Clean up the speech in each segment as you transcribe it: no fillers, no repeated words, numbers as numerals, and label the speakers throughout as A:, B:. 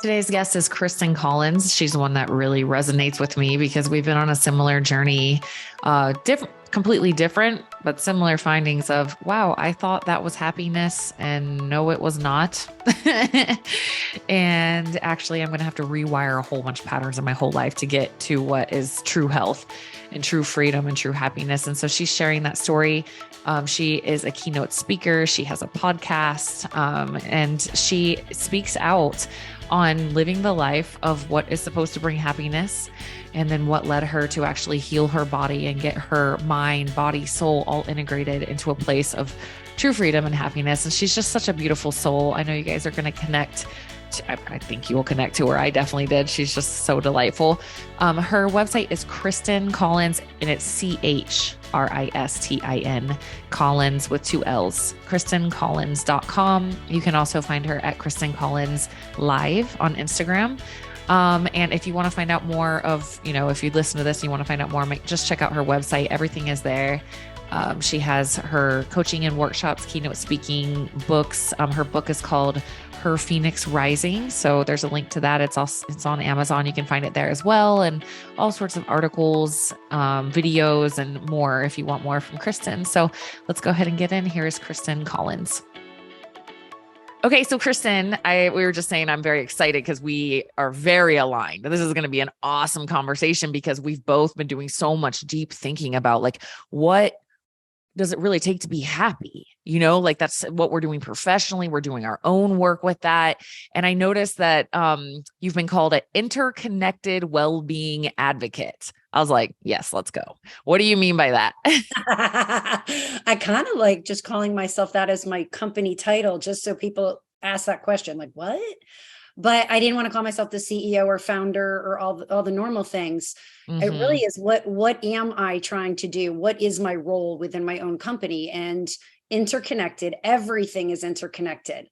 A: Today's guest is Christin Collins. She's the one that really resonates with me because we've been on a similar journey, completely different, but similar findings of, wow, I thought that was happiness and no, it was not. And actually, I'm going to have to rewire a whole bunch of patterns in my whole life to get to what is true health and true freedom and true happiness. And so she's sharing that story. She is a keynote speaker. She has a podcast, and she speaks out on living the life of what is supposed to bring happiness, and then what led her to actually heal her body and get her mind, body, soul all integrated into a place of true freedom and happiness. And she's just such a beautiful soul. I know you guys are going to connect. I think you will connect to her. I definitely did. She's just so delightful. Her website is Christin Collins, and it's CHRISTIN Collins with 2 L's, ChristinCollins.com. You can also find her at Christin Collins Live on Instagram. And if you want to find out more of, if you listen to this and you want to find out more, just check out her website. Everything is there. She has her coaching and workshops, keynote speaking, books. Her book is called Her Phoenix Rising. So there's a link to that. It's on Amazon. You can find it there as well. And all sorts of articles, videos, and more if you want more from Christin. So let's go ahead and get in. Here is Christin Collins. Okay. So Christin, we were just saying, I'm very excited because we are very aligned. This is going to be an awesome conversation because we've both been doing so much deep thinking about what does it really take to be happy? That's what we're doing professionally. We're doing our own work with that. And I noticed that you've been called an interconnected well-being advocate. I was like, yes, let's go. What do you mean by that?
B: I kind of like just calling myself that as my company title, just so people ask that question, like, what? But I didn't want to call myself the CEO or founder or all the normal things. Mm-hmm. It really is what am I trying to do? What is my role within my own company? And interconnected, everything is interconnected.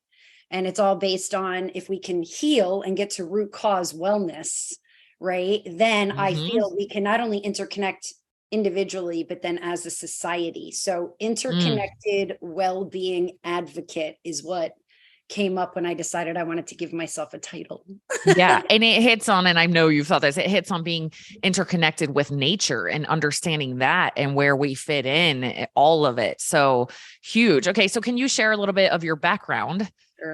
B: And it's all based on if we can heal and get to root cause wellness, right? Then I feel we can not only interconnect individually, but then as a society. So interconnected well-being advocate is what came up when I decided I wanted to give myself a title.
A: Yeah. And it hits on, and I know you've thought this, it hits on being interconnected with nature and understanding that and where we fit in, all of it. So huge. Okay. So can you share a little bit of your background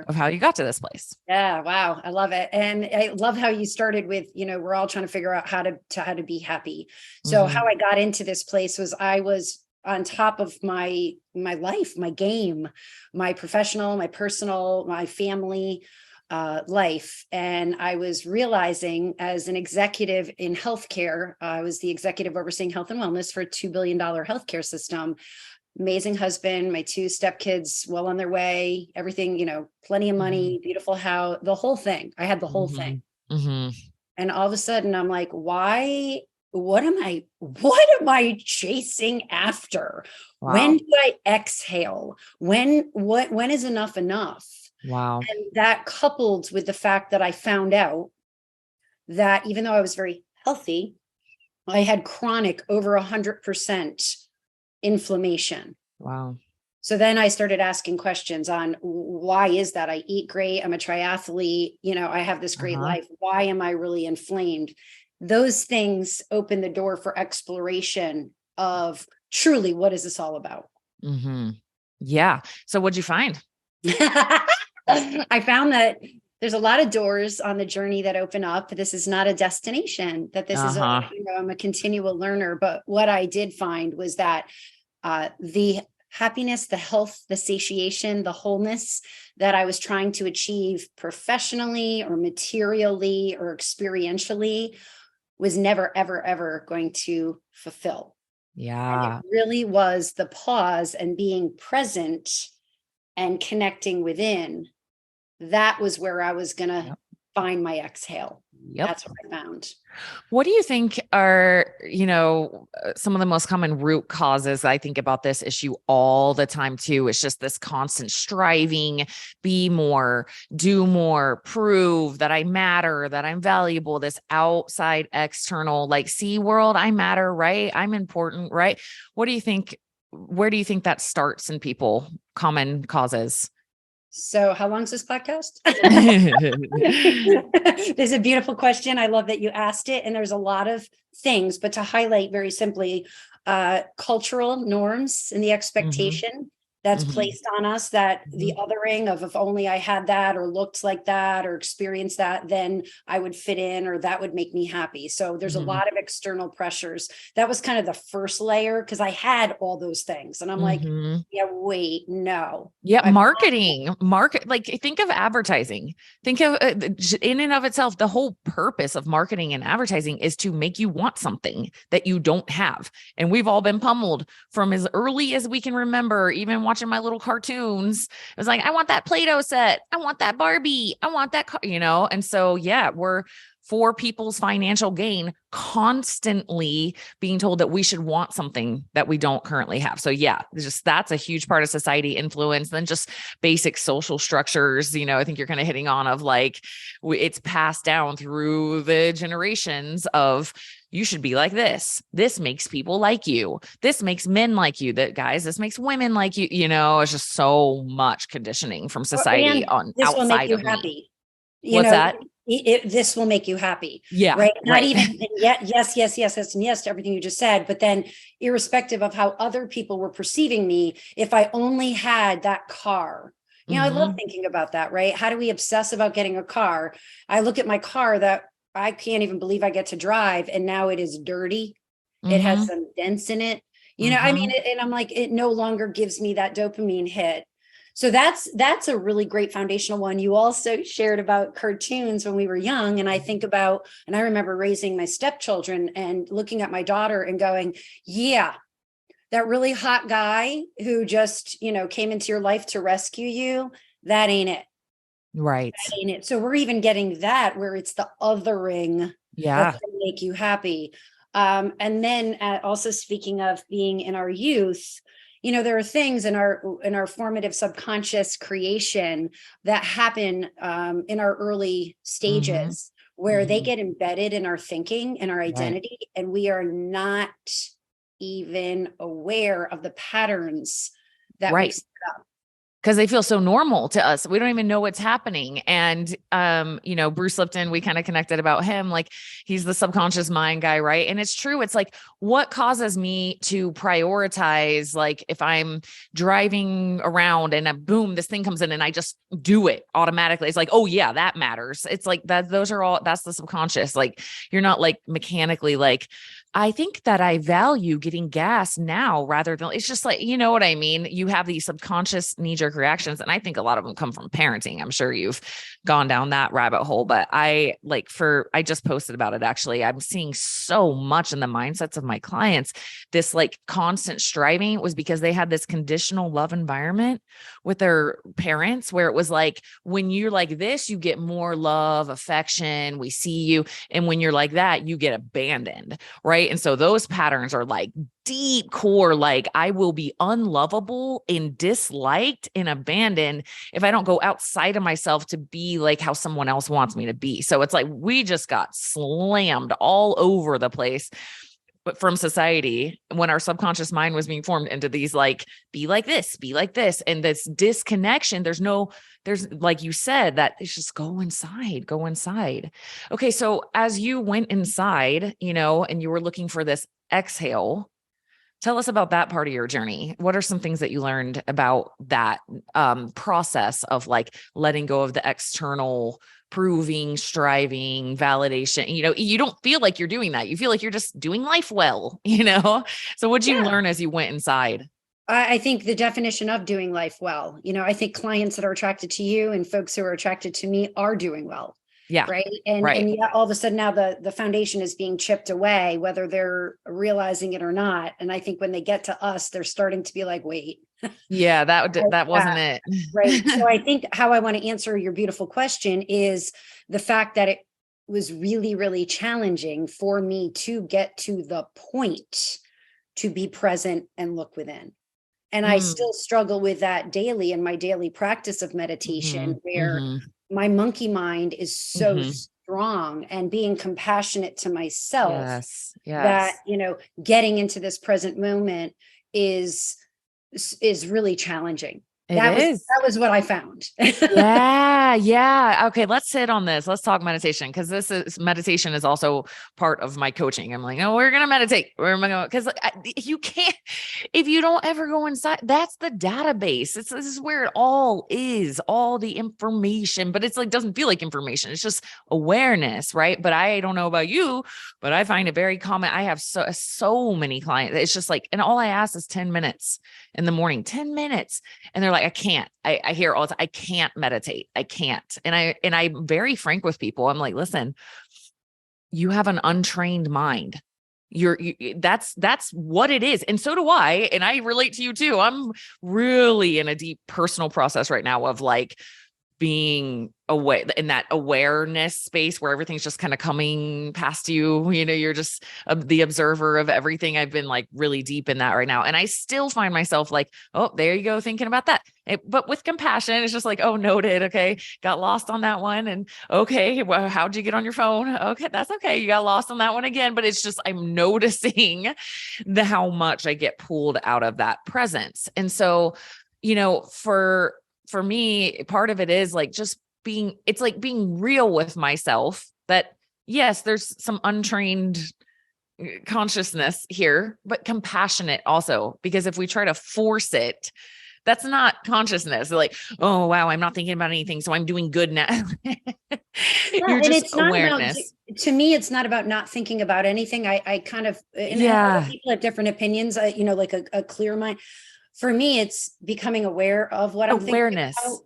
A: of how you got to this place?
B: Yeah. Wow. I love it. And I love how you started with, we're all trying to figure out how to be happy. So how I got into this place was I was on top of my life, my game, my professional, my personal, my family life. And I was realizing as an executive in healthcare, I was the executive overseeing health and wellness for a $2 billion healthcare system. Amazing husband, my 2 stepkids, well on their way, everything, plenty of money, beautiful house, the whole thing. I had the whole thing. And all of a sudden I'm like, why? What am I chasing after? Wow. When do I exhale? When is enough enough?
A: Wow.
B: And that coupled with the fact that I found out that even though I was very healthy, I had chronic over 100% inflammation.
A: Wow.
B: So then I started asking questions on why is that? I eat great. I'm a triathlete. I have this great life. Why am I really inflamed? Those things open the door for exploration of truly what is this all about?
A: Yeah. So what'd you find?
B: I found that there's a lot of doors on the journey that open up. This is not a destination, that this is, I'm a continual learner. But what I did find was that the happiness, the health, the satiation, the wholeness that I was trying to achieve professionally or materially or experientially was never, ever, ever going to fulfill.
A: Yeah.
B: And it really was the pause and being present and connecting within. That was where I was going to find my exhale.
A: Yep.
B: That's what I found.
A: What do you think are, some of the most common root causes? I think about this issue all the time too. It's just this constant striving, be more, do more, prove that I matter, that I'm valuable, this outside external, see world, I matter, right? I'm important, right? What do you think? Where do you think that starts in people? Common causes?
B: So how long is this podcast? This is a beautiful question. I love that you asked it. And there's a lot of things, but to highlight very simply, cultural norms and the expectation that's placed on us, that the othering of, if only I had that or looked like that or experienced that, then I would fit in, or that would make me happy. So there's a lot of external pressures. That was kind of the first layer, because I had all those things and I'm like, yeah, wait, no.
A: Yeah. Like think of advertising. Think of in and of itself, the whole purpose of marketing and advertising is to make you want something that you don't have. And we've all been pummeled from as early as we can remember, even watching my little cartoons. It was like, I want that Play-Doh set. I want that Barbie. I want that, and so, yeah, we're for people's financial gain, constantly being told that we should want something that we don't currently have. So yeah, that's a huge part of society influence. Then just basic social structures, I think you're kind of hitting on of like, it's passed down through the generations of, you should be like this. This makes people like you. This makes men like you. That guys, this makes women like you. It's just so much conditioning from society on
B: this
A: outside
B: will make you
A: of
B: happy.
A: Me. What's that?
B: This will make you happy.
A: Yeah.
B: Right. Not
A: right.
B: even yes, and yes to everything you just said. But then irrespective of how other people were perceiving me, if I only had that car, I love thinking about that, right? How do we obsess about getting a car? I look at my car that I can't even believe I get to drive, and now it is dirty. It has some dents in it. I mean, and I'm like, it no longer gives me that dopamine hit. So that's a really great foundational one. You also shared about cartoons when we were young. And I think about, and I remember raising my stepchildren and looking at my daughter and going, yeah, that really hot guy who just, came into your life to rescue you. That ain't it.
A: Right.
B: That ain't it. So we're even getting that where it's the othering that's going to make you happy. And then also speaking of being in our youth, there are things in our formative subconscious creation that happen in our early stages where they get embedded in our thinking and our identity, and we are not even aware of the patterns that we set up.
A: Because they feel so normal to us. We don't even know what's happening. And, Bruce Lipton, we kind of connected about him. Like, he's the subconscious mind guy, right? And it's true. It's like, what causes me to prioritize, like if I'm driving around and boom, this thing comes in and I just do it automatically. It's like, oh yeah, that matters. It's like that. That's the subconscious. Like, you're not like mechanically like, I think that I value getting gas now rather than, it's just like, you know what I mean? You have these subconscious knee-jerk reactions. And I think a lot of them come from parenting. I'm sure you've gone down that rabbit hole, but I just posted about it. Actually, I'm seeing so much in the mindsets of my clients. This like constant striving was because they had this conditional love environment with their parents, where it was like, when you're like this, you get more love, affection, we see you. And when you're like that, you get abandoned. Right. And so those patterns are like deep core, like I will be unlovable and disliked and abandoned if I don't go outside of myself to be like how someone else wants me to be. So it's like, we just got slammed all over the place, but from society, when our subconscious mind was being formed into these, like, be like this, and this disconnection, there's like you said, that it's just go inside. Okay. So as you went inside, and you were looking for this exhale, tell us about that part of your journey. What are some things that you learned about that process of like letting go of the external proving, striving, validation? You don't feel like you're doing that. You feel like you're just doing life well, So what'd you learn as you went inside?
B: I think the definition of doing life well, I think clients that are attracted to you and folks who are attracted to me are doing well.
A: Yeah.
B: Right. And yeah, all of a sudden now the foundation is being chipped away, whether they're realizing it or not. And I think when they get to us, they're starting to be like, wait.
A: Yeah, that wasn't it.
B: Right. So I think how I want to answer your beautiful question is the fact that it was really, really challenging for me to get to the point to be present and look within. And I still struggle with that daily in my daily practice of meditation, where my monkey mind is so strong, and being compassionate to myself that, getting into this present moment is really challenging.
A: It is.
B: That was what I found.
A: Yeah. Yeah. Okay. Let's sit on this. Let's talk meditation. Cause meditation is also part of my coaching. I'm like, oh, we're going to meditate. Where am I going? Cause you can't, if you don't ever go inside, that's the database. This is where it all is, all the information, but it's like, doesn't feel like information. It's just awareness. Right. But I don't know about you, but I find it very common. I have so many clients. It's just like, and all I ask is 10 minutes in the morning, 10 minutes. And they're like, I can't, I hear all the time, I can't meditate. I can't. And I'm very frank with people. I'm like, listen, you have an untrained mind. That's what it is. And so do I. And I relate to you too. I'm really in a deep personal process right now of like being away in that awareness space where everything's just kind of coming past you. You're just the observer of everything. I've been like really deep in that right now. And I still find myself like, oh, there you go, thinking about that. But with compassion, it's just like, oh, noted. Okay. Got lost on that one. And okay, well, how'd you get on your phone? Okay. That's okay. You got lost on that one again. But it's just, I'm noticing how much I get pulled out of that presence. And so, for me, part of it is like just it's like being real with myself that yes, there's some untrained consciousness here, but compassionate also, because if we try to force it, that's not consciousness. Like, oh, wow, I'm not thinking about anything, so I'm doing good now. You're just
B: it's
A: awareness.
B: Not about, to me, it's not about not thinking about anything. I kind of, and people have different opinions, like a clear mind. For me, it's becoming aware of what I'm thinking about.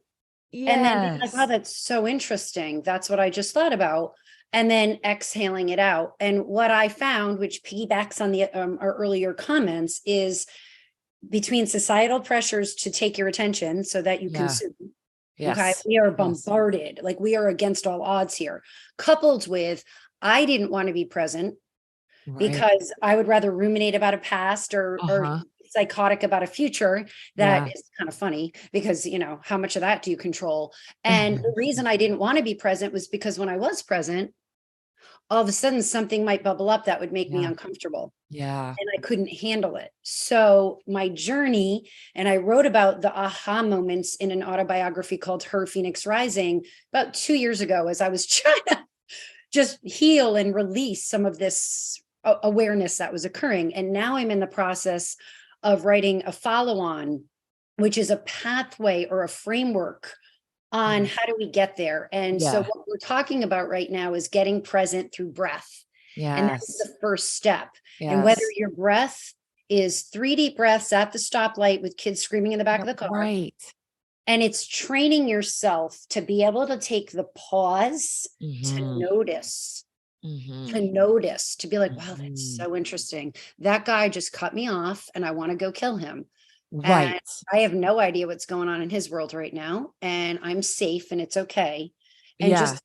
B: Yes. And then being like, oh, that's so interesting. That's what I just thought about. And then exhaling it out. And what I found, which piggybacks on the our earlier comments, is between societal pressures to take your attention so that you consume. Yes. Okay. We are bombarded. Like we are against all odds here. Coupled with, I didn't want to be present because I would rather ruminate about a past or psychotic about a future that is kind of funny because, how much of that do you control? And the reason I didn't want to be present was because when I was present, all of a sudden something might bubble up that would make me uncomfortable. Yeah. And I couldn't handle it. So my journey, and I wrote about the aha moments in an autobiography called Her Phoenix Rising about 2 years ago, as I was trying to just heal and release some of this awareness that was occurring. And now I'm in the process of writing a follow-on, which is a pathway or a framework on how do we get there. And so what we're talking about right now is getting present through breath. Yes. And that's the first step. Yes. And whether your breath is 3 deep breaths at the stoplight with kids screaming in the back of the car. Right. And it's training yourself to be able to take the pause to notice. To notice, to be like, wow, that's so interesting. That guy just cut me off and I want to go kill him. Right. And I have no idea what's going on in his world right now. And I'm safe and it's okay. And just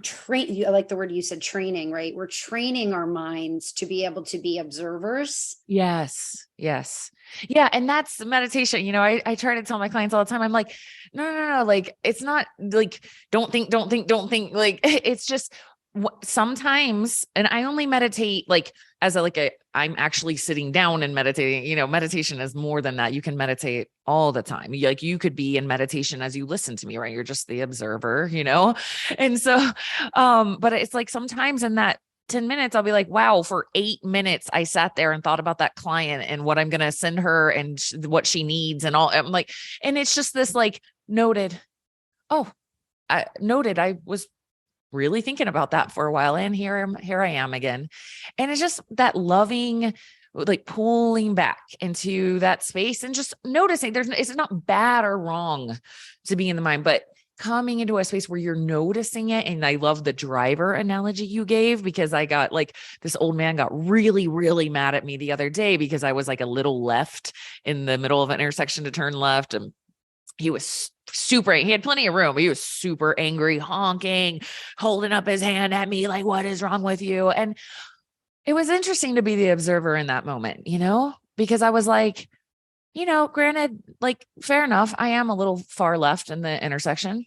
B: train, I like the word you said, training, right? We're training our minds to be able to be observers. Yes. Yes. Yeah. And that's meditation. I try to tell my clients all the time. I'm like, no. Like, it's not like, don't think. Like, it's just, sometimes, and I only meditate like as I'm actually sitting down and meditating. Meditation is more than that. You can meditate all the time. You could be in meditation as you listen to me, right? You're just the observer, and so, but it's like sometimes in that 10 minutes, I'll be like, wow, for 8 minutes, I sat there and thought about that client and what I'm going to send her and what she needs and all. I'm like, and it's just this like noted. Oh, I noted. I was really thinking about that for a while. And here I am again. And it's just that loving, like pulling back into that space and just noticing it's not bad or wrong to be in the mind, but coming into a space where you're noticing it. And I love the driver analogy you gave, because I got like, this old man got really, really mad at me the other day because I was like a little left in the middle of an intersection to turn left. And he was he had plenty of room, but he was super angry, honking, holding up his hand at me like, what is wrong with you? And it was interesting to be the observer in that moment, because I was like, granted, like, fair enough. I am a little far left in the intersection,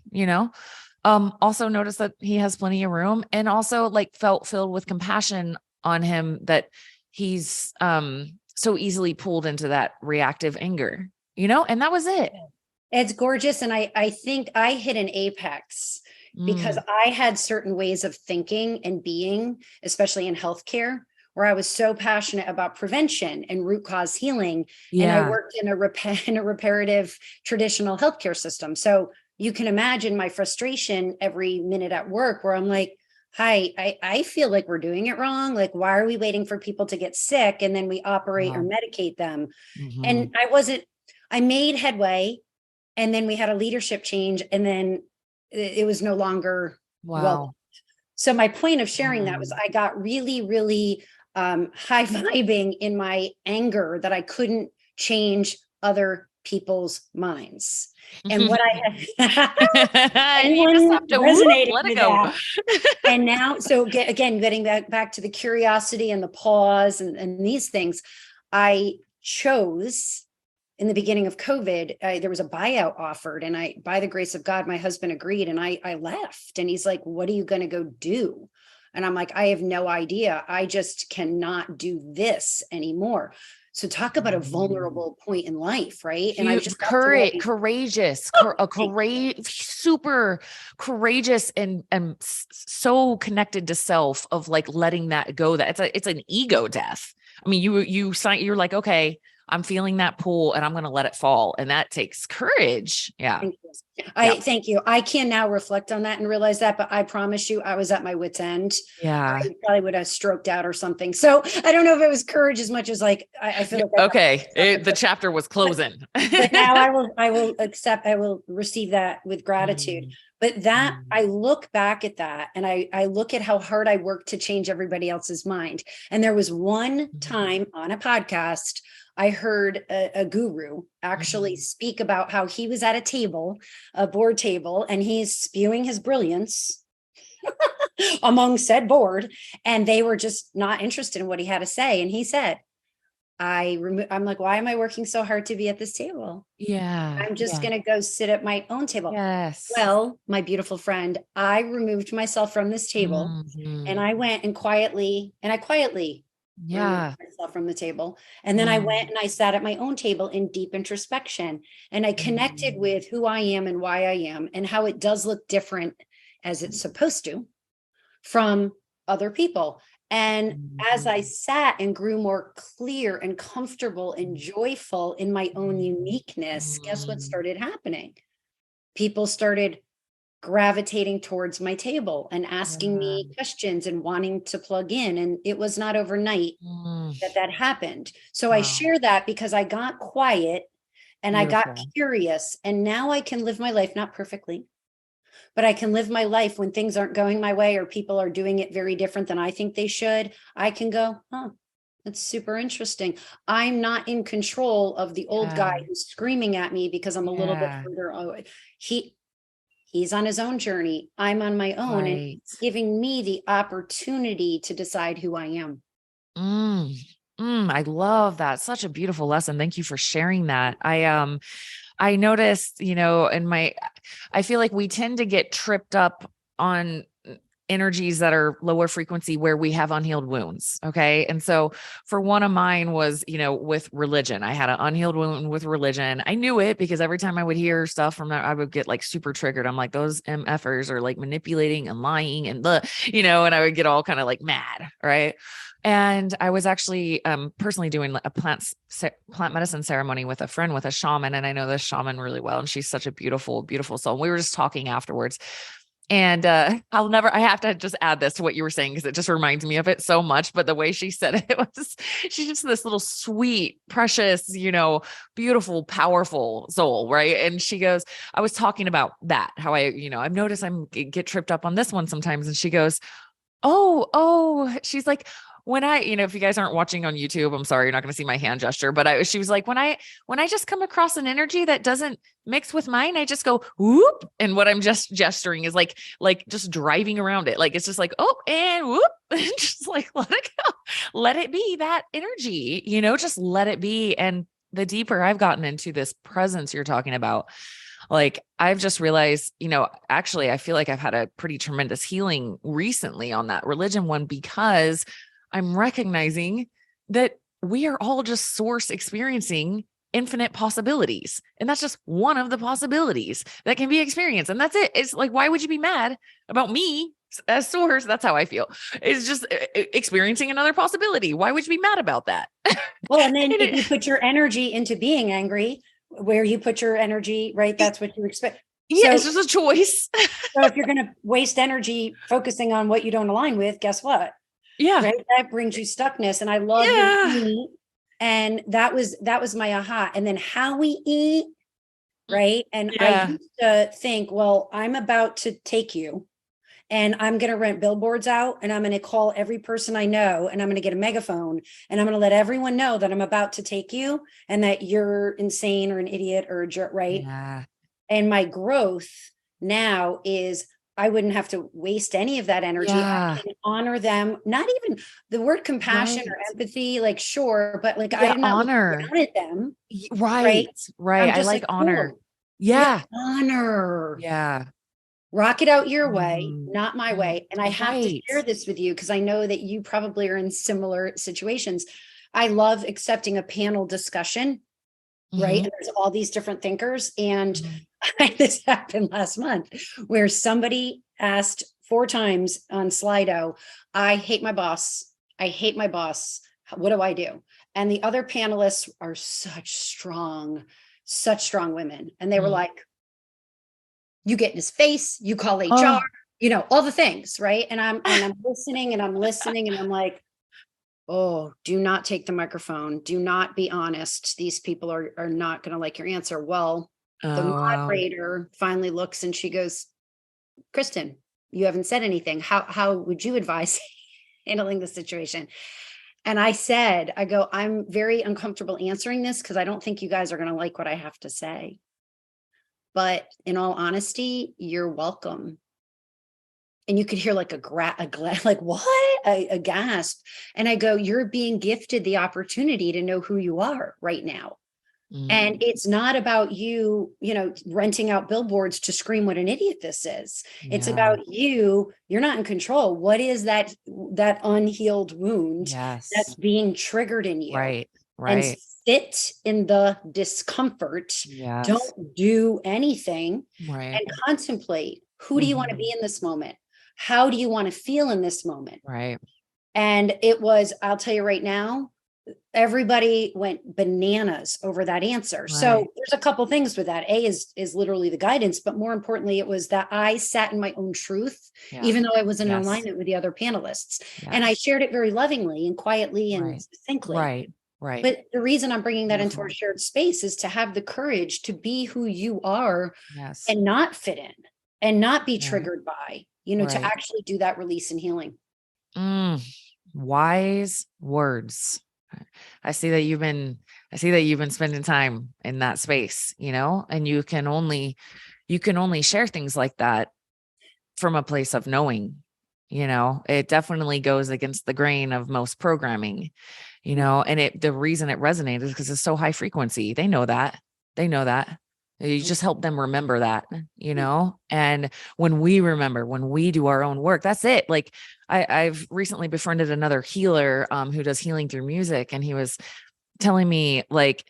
B: also noticed that he has plenty of room, and also like felt filled with compassion on him that he's so easily pulled into that reactive anger, and that was it. It's gorgeous. And I think I hit an apex because I had certain ways of thinking and being, especially in healthcare, where I was so passionate about prevention and root cause healing. And I worked in a reparative traditional healthcare system. So you can imagine my frustration every minute at work where I'm like, hi, I feel like we're doing it wrong. Like, why are we waiting for people to get sick and then we operate or medicate them? And I made headway, and then we had a leadership change, and then it was no longer well. So my point of sharing that was I got really, really high vibing in my anger that I couldn't change other people's minds. And what I had, anyone resonated with that. And now, so again, getting back to the curiosity and the pause and these things, I chose in the beginning of COVID, there was a buyout offered, and by the grace of God, my husband agreed, and I left. And he's like, "What are you going to go do?" And I'm like, "I have no idea. I just cannot do this anymore." So talk about a vulnerable point in life, right? And I just
A: courageous, super courageous, and so connected to self of like letting that go. That it's an ego death. I mean, you're like, okay, I'm feeling that pull and I'm going to let it fall. And that takes courage. Yeah.
B: Thank you. I can now reflect on that and realize that, but I promise you, I was at my wit's end.
A: Yeah.
B: I probably would have stroked out or something. So I don't know if it was courage as much as like, I feel like.
A: The chapter was closing.
B: But now I will receive that with gratitude. But that I look back at that and I look at how hard I worked to change everybody else's mind. And there was one time on a podcast, I heard a guru actually speak about how he was at a board table, and he's spewing his brilliance among said board, and they were just not interested in what he had to say. And he said, I'm like, why am I working so hard to be at this table?
A: Yeah.
B: I'm just going to go sit at my own table.
A: Yes.
B: Well, my beautiful friend, I removed myself from this table and I went and quietly removed myself from the table. And then I went and I sat at my own table in deep introspection, and I connected with who I am and why I am and how it does look different, as it's supposed to, from other people. And as I sat and grew more clear and comfortable and joyful in my own uniqueness, guess what started happening? People started gravitating towards my table and asking me questions and wanting to plug in. And it was not overnight that happened. So I share that because I got quiet and I got curious, and now I can live my life, not perfectly, but I can live my life when things aren't going my way or people are doing it very different than I think they should. I can go, that's super interesting. I'm not in control of the old guy who's screaming at me because I'm a little bit further away. He's on his own journey. I'm on my own, and it's giving me the opportunity to decide who I am.
A: I love that. Such a beautiful lesson. Thank you for sharing that. I noticed, I feel like we tend to get tripped up on energies that are lower frequency where we have unhealed wounds. Okay. And so for one of mine was, with religion, I had an unhealed wound with religion. I knew it because every time I would hear stuff from that, I would get like super triggered. I'm like, those MFers are like manipulating and lying and and I would get all kind of like mad. Right. And I was actually personally doing a plant medicine ceremony with a friend, with a shaman. And I know this shaman really well. And she's such a beautiful, beautiful soul. And we were just talking afterwards. And I have to just add this to what you were saying, because it just reminds me of it so much. But the way she said it was, she's just this little sweet, precious, beautiful, powerful soul. Right. And she goes, I was talking about that, how I've noticed get tripped up on this one sometimes. And she goes, oh, she's like, when I, if you guys aren't watching on YouTube, I'm sorry, you're not going to see my hand gesture, but she was like, when I just come across an energy that doesn't mix with mine, I just go, whoop. And what I'm just gesturing is like just driving around it. Like, it's just like, oh, and whoop, and just like, let it go, let it be that energy, just let it be. And the deeper I've gotten into this presence you're talking about, like, I've just realized, actually, I feel like I've had a pretty tremendous healing recently on that religion one, because I'm recognizing that we are all just source experiencing infinite possibilities. And that's just one of the possibilities that can be experienced. And that's it. It's like, why would you be mad about me as source? That's how I feel. It's just experiencing another possibility. Why would you be mad about that?
B: Well, and then if you put your energy into being angry, where you put your energy, right? That's what you expect.
A: Yeah, it's just a choice.
B: So if you're going to waste energy focusing on what you don't align with, guess what?
A: Yeah.
B: Right. That brings you stuckness. And I love your and that was my aha. And then how we eat. Right. And I used to think, well, I'm about to take you and I'm going to rent billboards out and I'm going to call every person I know and I'm going to get a megaphone and I'm going to let everyone know that I'm about to take you and that you're insane or an idiot or a jerk. Right.
A: Yeah.
B: And my growth now is I wouldn't have to waste any of that energy. I can honor them. Not even the word compassion or empathy, like, sure, but like, I did not
A: honor
B: them.
A: Right. I like honor.
B: Cool.
A: Yeah.
B: Honor.
A: Yeah.
B: Rock it out your way, not my way. And I have to share this with you because I know that you probably are in similar situations. I love accepting a panel discussion. Right. And there's all these different thinkers. And this happened last month where somebody asked 4 times on Slido, I hate my boss. I hate my boss. What do I do? And the other panelists are such strong women. And they were like, you get in his face, you call HR, you know, all the things. Right. And I'm listening and I'm like, oh, do not take the microphone. Do not be honest. These people are not going to like your answer. Well, the moderator finally looks and she goes, Christin, you haven't said anything. How would you advise handling the situation? And I go, I'm very uncomfortable answering this because I don't think you guys are going to like what I have to say. But in all honesty, you're welcome. And you could hear like like what? A gasp. And I go, you're being gifted the opportunity to know who you are right now. And it's not about you, you know, renting out billboards to scream what an idiot this is. It's about you're not in control. What is that unhealed wound that's being triggered in you?
A: Right.
B: And sit in the discomfort. Don't do anything and contemplate. Who do you want to be in this moment? How do you want to feel in this moment?
A: Right.
B: And it was, I'll tell you right now, everybody went bananas over that answer. So there's a couple things with that. A is literally the guidance, but more importantly, it was that I sat in my own truth, even though I wasn't in alignment with the other panelists. And I shared it very lovingly and quietly and succinctly.
A: Right.
B: But the reason I'm bringing that into our shared space is to have the courage to be who you are and not fit in and not be triggered by, you know, to actually do that release and healing.
A: Wise words. I see that you've been spending time in that space, you know, and you can only share things like that from a place of knowing, you know. It definitely goes against the grain of most programming, you know, and the reason it resonates is because it's so high frequency. They know that. You just help them remember that, you know, and when we do our own work, that's it. Like I've recently befriended another healer who does healing through music. And he was telling me, like,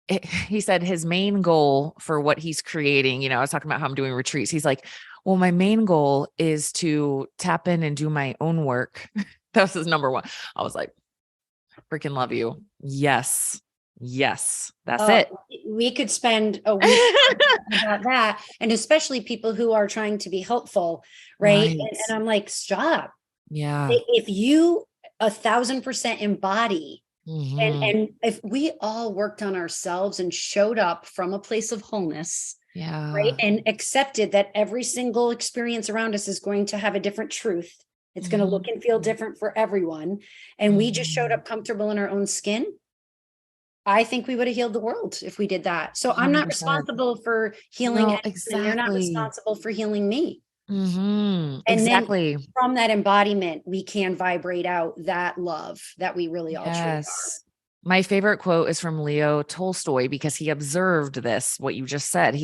A: he said his main goal for what he's creating, you know, I was talking about how I'm doing retreats. He's like, well, my main goal is to tap in and do my own work. That was his number one. I was like, freaking love you. Yes, that's it.
B: We could spend a week about that. And especially people who are trying to be helpful. Right. And I'm like, stop.
A: Yeah.
B: If you 1,000% embody and if we all worked on ourselves and showed up from a place of wholeness, right, and accepted that every single experience around us is going to have a different truth. It's going to look and feel different for everyone. And we just showed up comfortable in our own skin. I think we would have healed the world if we did that. So 100%. I'm not responsible for healing. Exactly. They're not responsible for healing me. And then from that embodiment, we can vibrate out that love that we really all truly are.
A: My favorite quote is from Leo Tolstoy, because he observed this, what you just said.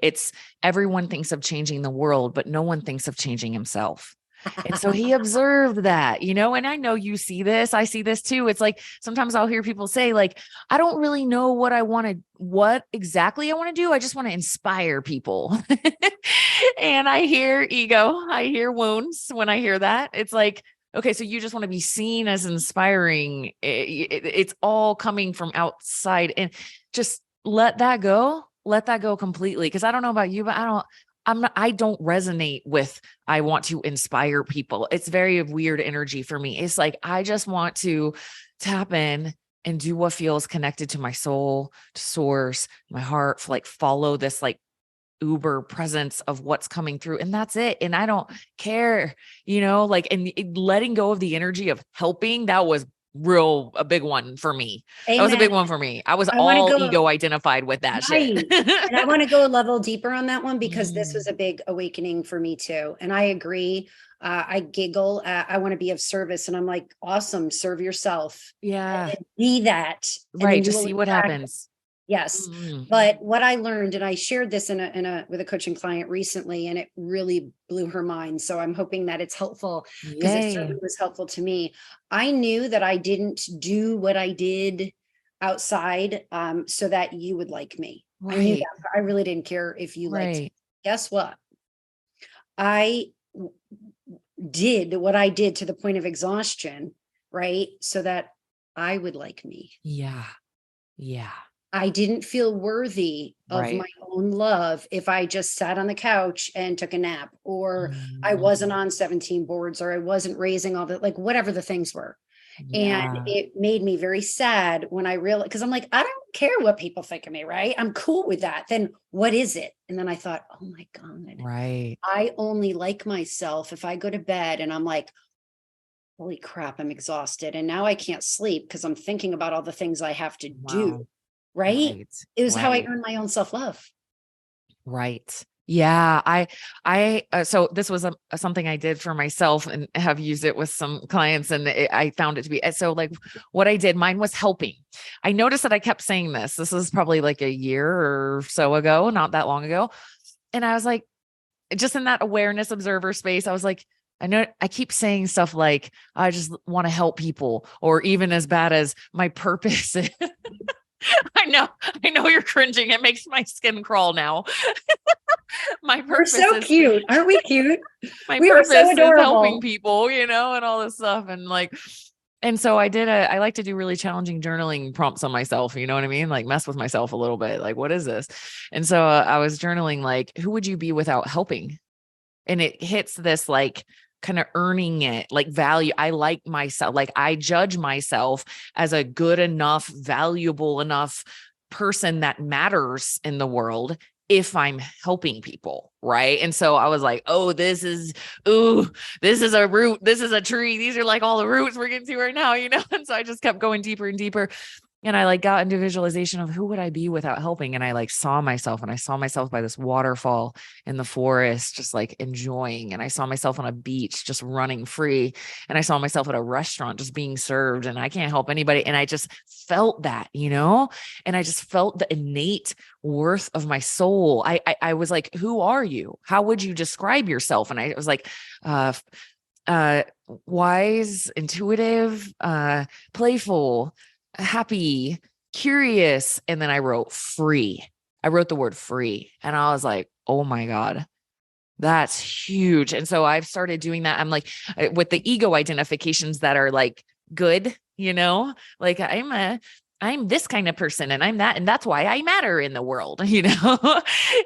A: It's everyone thinks of changing the world, but no one thinks of changing himself. And so he observed that, and I know you see this, I see this too. It's like, sometimes I'll hear people say like, I don't really know what exactly I want to do. I just want to inspire people. And I hear ego, I hear wounds when I hear that. It's like, okay, so you just want to be seen as inspiring. It's all coming from outside, and just let that go. Let that go completely. Cause I don't know about you, but I don't resonate with, I want to inspire people. It's very weird energy for me. It's like, I just want to tap in and do what feels connected to my soul, to source, my heart, like follow this like uber presence of what's coming through. And that's it. And I don't care, like, and letting go of the energy of helping, that was a big one for me. That was a big
B: Amen.
A: one for me. I was
B: I want to
A: all
B: go
A: ego identified with that
B: right.
A: shit.
B: And I want to go a level deeper on that one because this was
A: Mm.
B: a big awakening for me too. And I agree. I giggle. I want to be of service. And I'm like, awesome, serve yourself.
A: Yeah.
B: And be that. And then
A: Right.
B: you
A: Just
B: will
A: see what
B: attract.
A: happens.
B: Yes.
A: Mm.
B: But what I learned, and I shared this with a coaching client recently, and it really blew her mind. So I'm hoping that it's helpful because it
A: Yay.
B: certainly was helpful to me. I knew that I didn't do what I did outside so that you would like me. I knew
A: Right.
B: that. I really didn't care if you liked me.
A: Right.
B: Guess what? I did what I did to the point of exhaustion, right? So that I would like me.
A: Yeah. Yeah.
B: I didn't feel worthy of my
A: Right.
B: own love if I just sat on the couch and took a nap, or I wasn't
A: Mm.
B: on 17 boards, or I wasn't raising all the, like, whatever the things were. And
A: Yeah.
B: it made me very sad when I realized, because I'm like, I don't care what people think of me, right? I'm cool with that. Then what is it? And then I thought, oh my God,
A: Right.
B: I only like myself if I go to bed and I'm like, holy crap, I'm exhausted. And now I can't sleep because I'm thinking about all the things I have to do.
A: Wow.
B: Right?
A: Right.
B: It was how I
A: Right.
B: earned my own self-love.
A: Right. Yeah. So this was something I did for myself and have used it with some clients. And I found it to be, so like what I did, mine was helping. I noticed that I kept saying this. This is probably like a year or so ago, not that long ago. And I was like, just in that awareness observer space, I was like, I know I keep saying stuff like, I just want to help people, or even as bad as my purpose. I know you're cringing. It makes my skin crawl now. My
B: We're
A: purpose
B: so
A: is
B: cute. Aren't we cute?
A: my
B: We are so
A: purpose is helping
B: adorable.
A: people, and all this stuff. And like, and so I like to do really challenging journaling prompts on myself. You know what I mean? Like mess with myself a little bit. Like, what is this? And so I was journaling, like, who would you be without helping? And it hits this like kind of earning it, like value. I like myself, like I judge myself as a good enough, valuable enough person that matters in the world if I'm helping people. Right. And so I was like, oh, this is a root. This is a tree. These are like all the roots we're getting to right now, And so I just kept going deeper and deeper. And I like got into visualization of who would I be without helping. And I like saw myself, and I saw myself by this waterfall in the forest, just like enjoying. And I saw myself on a beach, just running free. And I saw myself at a restaurant, just being served, and I can't help anybody. And I just felt that, and I just felt the innate worth of my soul. I was like, who are you? How would you describe yourself? And I was like, uh, wise, intuitive, playful, happy, curious. And then I wrote free. I wrote the word free. And I was like, oh my God, that's huge. And so I've started doing that. I'm like, with the ego identifications that are like good, like I'm this kind of person, and I'm that, and that's why I matter in the world,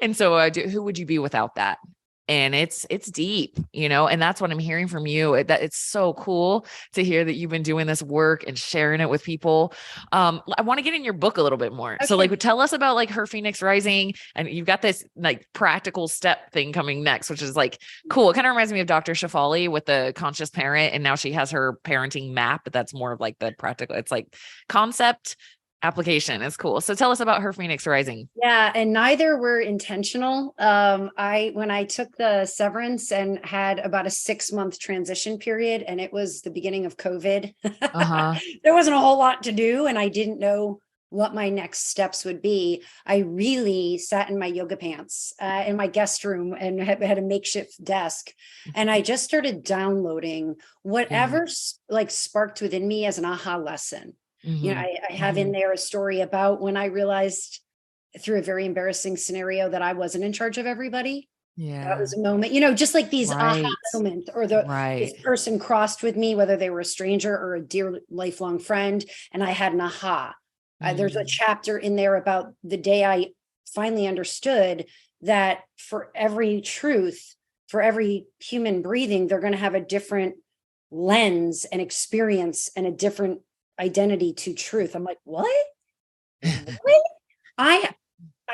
A: And so who would you be without that? And it's deep, and that's what I'm hearing from you. That it's so cool to hear that you've been doing this work and sharing it with people. I want to get in your book a little bit more. So
B: Okay.
A: like, tell us about like her Phoenix Rising, and you've got this like practical step thing coming next, which is like cool. It kind of reminds me of Dr. Shafali with the conscious parent. And now she has her parenting map, but that's more of like the practical. It's like concept application. It's cool. So tell us about her Phoenix Rising.
B: Yeah, and neither were intentional. When I took the severance and had about a 6-month transition period, and it was the beginning of COVID.
A: Uh-huh.
B: There wasn't a whole lot to do, and I didn't know what my next steps would be, I really sat in my yoga pants in my guest room and had a makeshift desk. And I just started downloading whatever like sparked within me as an aha lesson. You know, I have in there a story about when I realized through a very embarrassing scenario that I wasn't in charge of everybody.
A: Yeah.
B: That was a moment, you know, just like these aha moments, or this person crossed with me, whether they were a stranger or a dear lifelong friend, and I had an aha. There's a chapter in there about the day I finally understood that for every truth, for every human breathing, they're going to have a different lens and experience and a different identity to truth. I'm like, what?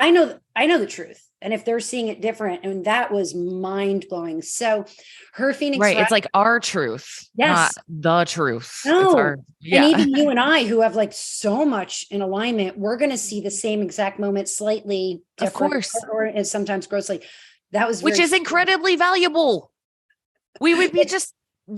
B: I know the truth. And if they're seeing it different, and that was mind blowing. So her Phoenix,
A: right. It's like our truth, not the truth.
B: No.
A: It's our,
B: and even you and I, who have like so much in alignment, we're going to see the same exact moment slightly different,
A: of course,
B: or sometimes grossly. That was
A: which is incredibly valuable. We would be just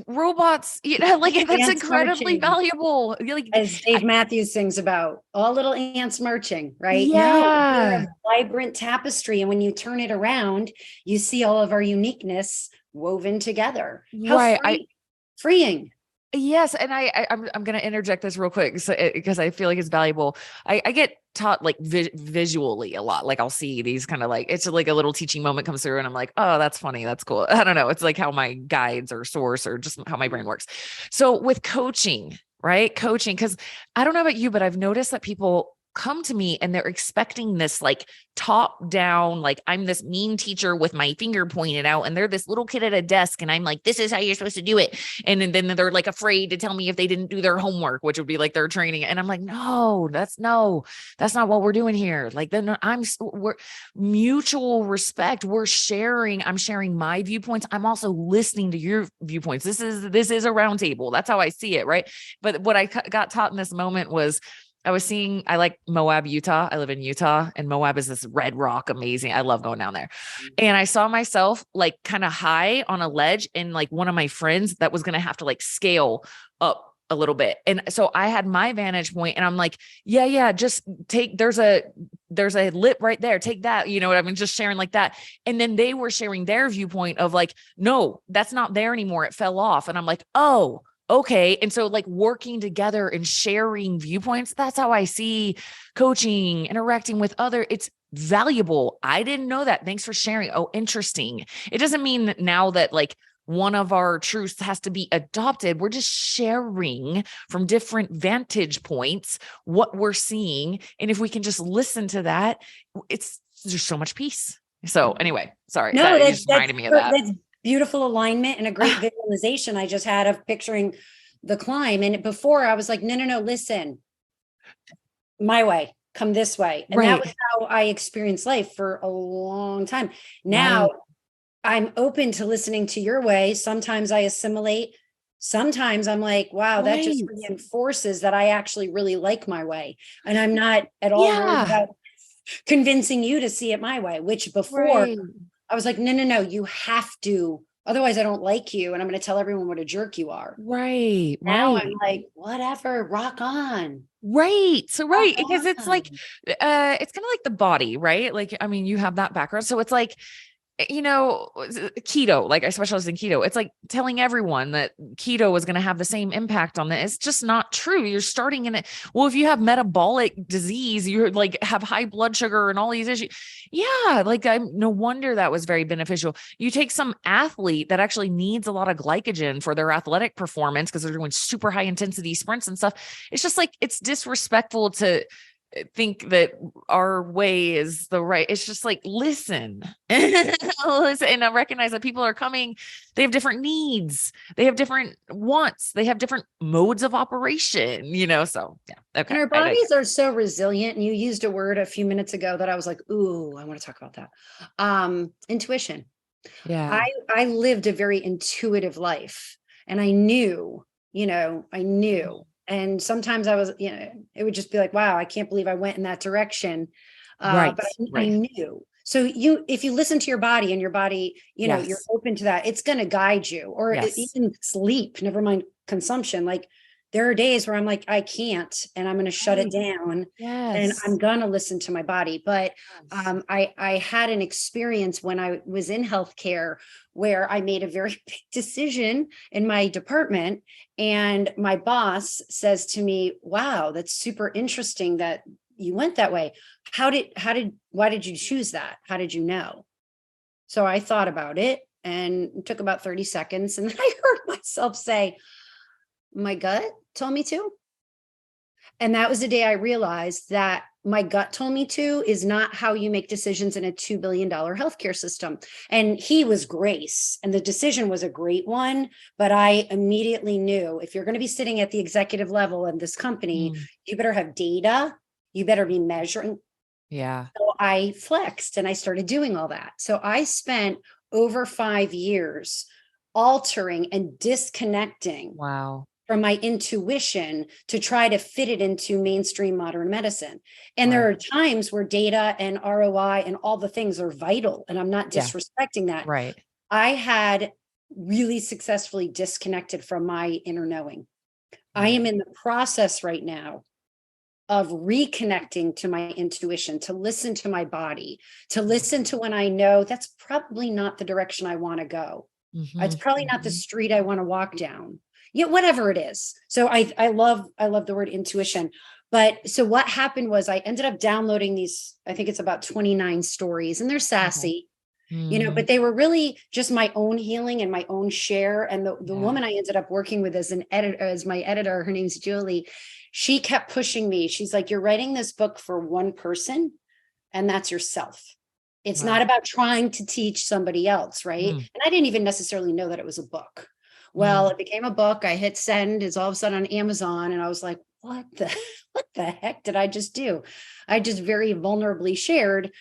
A: robots, you know, like that's incredibly valuable. Like,
B: as Dave Matthews sings about, all little ants marching, right?
A: Yeah.
B: No, a vibrant tapestry. And when you turn it around, you see all of our uniqueness woven together. How freeing.
A: Yes. And I'm going to interject this real quick because I feel like it's valuable. I get taught like visually a lot. Like I'll see these kind of like, it's like a little teaching moment comes through and I'm like, oh, that's funny. That's cool. I don't know. It's like how my guides or source or just how my brain works. So with coaching, right? Coaching, because I don't know about you, but I've noticed that people come to me and they're expecting this like top down, like I'm this mean teacher with my finger pointed out and they're this little kid at a desk and I'm like, this is how you're supposed to do it. And then they're like afraid to tell me if they didn't do their homework, which would be like their training. And I'm like, no, that's not what we're doing here. Like then we're mutual respect. I'm sharing my viewpoints. I'm also listening to your viewpoints. This is a round table. That's how I see it. Right. But what I got taught in this moment was I like Moab, Utah. I live in Utah and Moab is this red rock. Amazing. I love going down there. And I saw myself like kind of high on a ledge and like one of my friends that was going to have to like scale up a little bit. And so I had my vantage point and I'm like, yeah, just there's a lip right there. Take that. You know what I mean? Just sharing like that. And then they were sharing their viewpoint of like, no, that's not there anymore. It fell off. And I'm like, oh, okay. And so like working together and sharing viewpoints, that's how I see coaching, interacting with it's valuable. I didn't know that. Thanks for sharing. Oh, interesting. It doesn't mean now that like one of our truths has to be adopted. We're just sharing from different vantage points what we're seeing. And if we can just listen to that, there's so much peace. So anyway, sorry.
B: No,
A: that just reminded me of that.
B: That's beautiful alignment and a great visualization I just had of picturing the climb. And before I was like, no, listen, my way, come this way. And that was how I experienced life for a long time. Now I'm open to listening to your way. Sometimes I assimilate. Sometimes I'm like, wow, that just reinforces that I actually really like my way. And I'm not at all worried about convincing you to see it my way, which before I was like, no, you have to. Otherwise, I don't like you. And I'm going to tell everyone what a jerk you are.
A: Right.
B: Now I'm like, whatever, rock on.
A: Right. So, because it's like, it's kind of like the body, right? Like, I mean, you have that background. So it's like, you know, keto, like I specialize in keto. It's like telling everyone that keto is going to have the same impact on that. It's just not true. You're starting in it. Well, if you have metabolic disease, you're like have high blood sugar and all these issues. Yeah. Like no wonder that was very beneficial. You take some athlete that actually needs a lot of glycogen for their athletic performance because they're doing super high intensity sprints and stuff. It's just like, it's disrespectful to think that our way is the right. It's just like, listen, and I recognize that people are coming. They have different needs. They have different wants. They have different modes of operation, you know? So yeah. Okay.
B: And our bodies are so resilient. And you used a word a few minutes ago that I was like, ooh, I want to talk about that. Intuition.
A: Yeah.
B: I lived a very intuitive life and I knew. And sometimes I was, it would just be like, wow, I can't believe I went in that direction. But I knew. So if you listen to your body and your body, you're open to that, it's going to guide you or even sleep, never mind consumption. Like there are days where I'm like, I can't, and I'm going to shut it down, and
A: Yes.
B: I'm going to listen to my body. But
A: Yes.
B: I had an experience when I was in healthcare where I made a very big decision in my department, and my boss says to me, wow, that's super interesting that you went that way. Why did you choose that? How did you know? So I thought about it, and it took about 30 seconds. And then I heard myself say, my gut told me to. And that was the day I realized that my gut told me to is not how you make decisions in a $2 billion healthcare system. And he was grace, and the decision was a great one. But I immediately knew, if you're going to be sitting at the executive level in this company, you better have data, you better be measuring.
A: Yeah.
B: So I flexed and I started doing all that. So I spent over 5 years altering and disconnecting
A: Wow.
B: from my intuition to try to fit it into mainstream modern medicine. And there
A: Right.
B: are times where data and ROI and all the things are vital, and I'm not
A: Yeah.
B: disrespecting that.
A: Right.
B: I had really successfully disconnected from my inner knowing. I
A: Right.
B: am in the process right now of reconnecting to my intuition, to listen to my body, to listen to when I know that's probably not the direction I want to go. It's probably not the street I want to walk down. Yeah, whatever it is. So I love the word intuition. But so what happened was I ended up downloading these, I think it's about 29 stories, and they're sassy, but they were really just my own healing and my own share. And the
A: Yeah.
B: woman I ended up working with as an editor, as my editor, her name's Julie. She kept pushing me. She's like, you're writing this book for one person, and that's yourself. It's not
A: Wow.
B: about trying to teach somebody else, right?
A: Mm.
B: And I didn't even necessarily know that it was a book. Well,
A: Mm.
B: it became a book. I hit send, it's all of a sudden on Amazon, and I was like, what the heck did I just do? I just very vulnerably shared,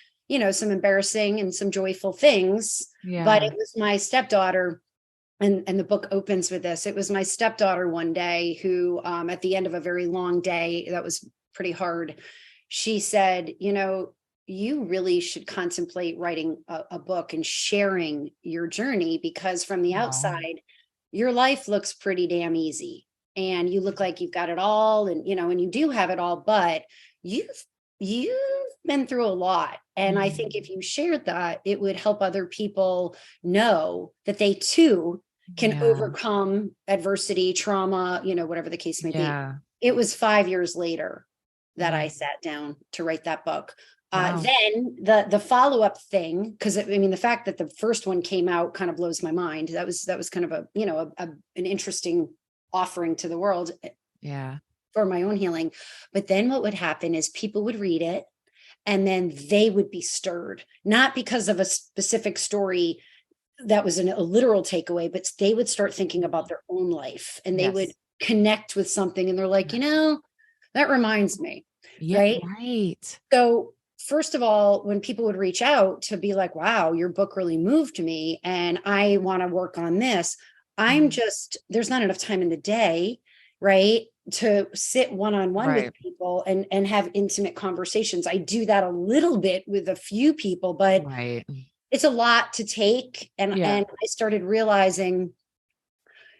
B: some embarrassing and some joyful things. But
A: Yeah.
B: it was my stepdaughter, and the book opens with this. It was my stepdaughter one day who, at the end of a very long day that was pretty hard, she said, you really should contemplate writing a book and sharing your journey, because from the
A: Wow.
B: outside, your life looks pretty damn easy, and you look like you've got it all, and you do have it all, but you've been through a lot. And I think if you shared that, it would help other people know that they too can
A: Yeah.
B: overcome adversity, trauma, whatever the case may be.
A: Yeah.
B: It was 5 years later that I
A: Mm.
B: sat down to write that book.
A: Wow.
B: Then the follow-up thing, because I mean, the fact that the first one came out kind of blows my mind. That was kind of an interesting offering to the world
A: Yeah.
B: for my own healing. But then what would happen is people would read it, and then they would be stirred, not because of a specific story that was a literal takeaway, but they would start thinking about their own life, and they would
A: Yes.
B: connect with something, and they're like,
A: Yes.
B: that reminds me.
A: Yeah.
B: Right.
A: Right.
B: So first of all, when people would reach out to be like, wow, your book really moved me, and I want to work on this,
A: Mm.
B: there's not enough time in the day, right, to sit one-on-one with
A: Right.
B: people and have intimate conversations. I do that a little bit with a few people, but
A: Right.
B: it's a lot to take. And
A: Yeah.
B: I started realizing,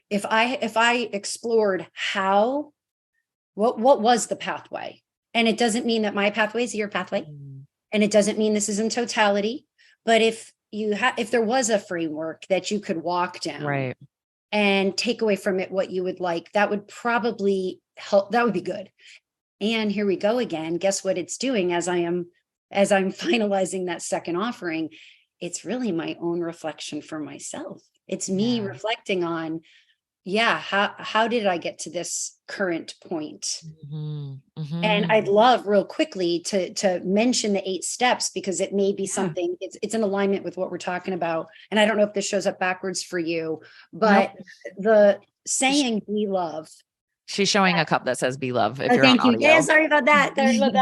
B: if I explored what was the pathway, and it doesn't mean that my pathway is your pathway,
A: Mm.
B: and it doesn't mean this is in totality, but if there was a framework that you could walk down
A: Right.
B: and take away from it what you would like, that would probably help. That would be good. And here we go again. Guess what it's doing as I'm finalizing that second offering? It's really my own reflection for myself. It's me
A: Yeah.
B: reflecting on, yeah, how did I get to this current point? And I'd love real quickly to mention the 8 steps, because it may be
A: Yeah.
B: something, it's in alignment with what we're talking about. And I don't know if this shows up backwards for you,
A: Nope.
B: but the
A: Sh-
B: saying "be love."
A: She's showing a cup that says "Be Love" if
B: Oh,
A: you're on
B: thank you. Yeah,
A: audio.
B: sorry about that. Sorry about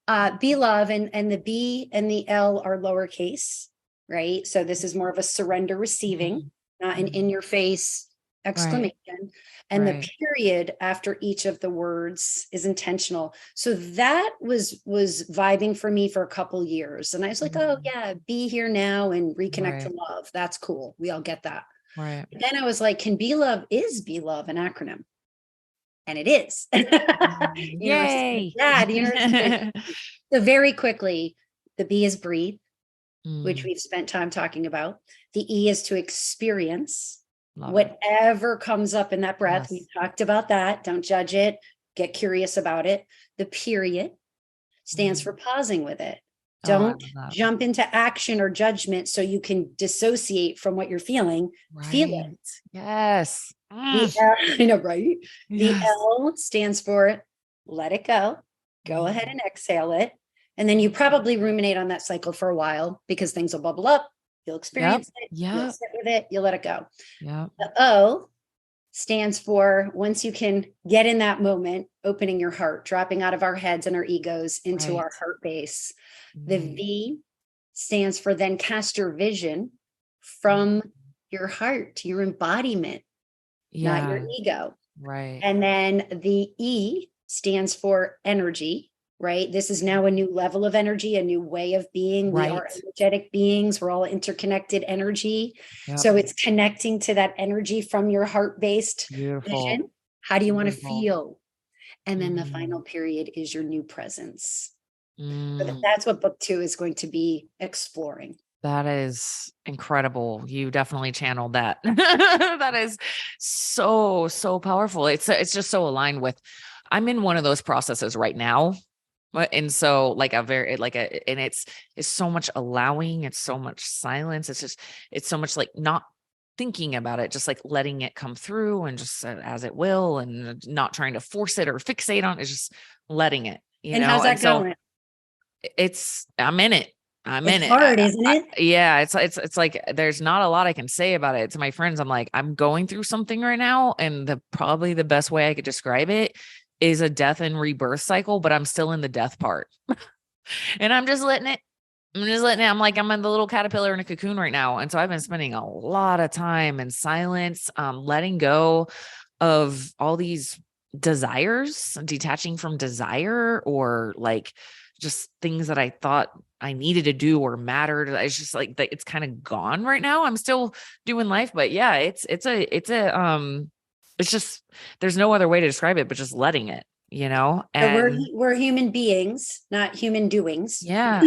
B: that. Be love, and the B and the L are lowercase, right? So this is more of a surrender receiving,
A: Mhm.
B: not an
A: Mhm.
B: in your face
A: Right.
B: exclamation. And the
A: Right.
B: period after each of the words is intentional. So that was vibing for me for a couple years. And I was like, oh
A: Mhm.
B: yeah, be here now and reconnect to
A: Right.
B: love. That's cool. We all get that.
A: Right.
B: But then I was like, can be love an acronym? And it is. Universe is good.
A: Yay.
B: Yeah, the universe is good. So very quickly, the B is breathe, which we've spent time talking about. The E is to experience.
A: Love it.
B: Whatever comes up in that breath.
A: Yes.
B: We talked about that. Don't judge it. Get curious about it. The period stands for pausing with it.
A: Oh, I
B: Don't
A: love that.
B: jump into action or judgment so you can dissociate from what you're feeling. Feel it.
A: Right. Yes.
B: The L, I know, right? The
A: Yes.
B: L stands for let it go. Go ahead and exhale it. And then you probably ruminate on that cycle for a while because things will bubble up. You'll experience it. You'll sit with it. You'll let it go.
A: Yeah.
B: The O stands for once you can get in that moment, opening your heart, dropping out of our heads and our egos into our heart base. The V stands for then cast your vision from your heart to your embodiment, not your ego.
A: Right.
B: And then the E stands for energy, right? This is now a new level of energy, a new way of being. We are energetic beings. We're all interconnected energy. Yep. So it's connecting to that energy from your heart-based vision. How do you want to feel? And then the final period is your new presence. So that's what book 2 is going to be exploring.
A: That is incredible. You definitely channeled that. That is so, so powerful. It's just so aligned with, I'm in one of those processes right now. And so and it's so much allowing, it's so much silence. It's so much like not thinking about it, just like letting it come through and just as it will, and not trying to force it or fixate on it, just letting it,
B: and how's that going?
A: I'm in it.
B: It's hard, isn't it?
A: Yeah. It's like, there's not a lot I can say about it. To my friends, I'm like, I'm going through something right now. And probably the best way I could describe it is a death and rebirth cycle, but I'm still in the death part. And I'm just letting it. I'm like, I'm in the little caterpillar in a cocoon right now. And so I've been spending a lot of time in silence, letting go of all these desires, detaching from desire, or like just things that I thought I needed to do or mattered. It's just like it's kind of gone right now. I'm still doing life, but yeah, it's just, there's no other way to describe it, but just letting it, and
B: so we're human beings, not human doings.
A: Yeah.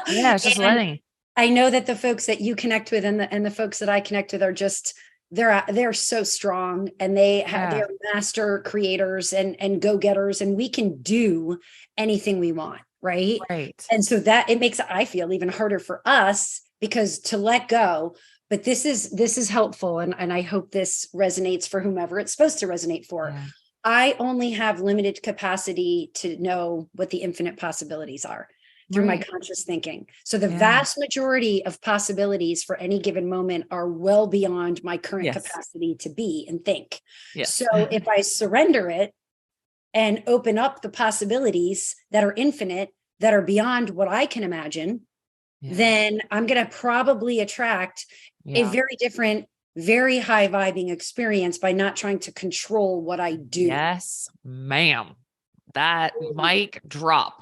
A: Yeah. It's just letting.
B: I know that the folks that you connect with and the folks that I connect with are just, they're so strong, and they're master creators and go-getters, and we can do anything we want. Right. And so that it makes, I feel, even harder for us, because to let go, but this is helpful. And I hope this resonates for whomever it's supposed to resonate for. Yeah. I only have limited capacity to know what the infinite possibilities are through my conscious thinking. So the vast majority of possibilities for any given moment are well beyond my current capacity to be and think. So if I surrender it and open up the possibilities that are infinite, that are beyond what I can imagine, then I'm going to probably attract a very different, very high vibing experience by not trying to control what I do.
A: Yes, ma'am. That mic drop.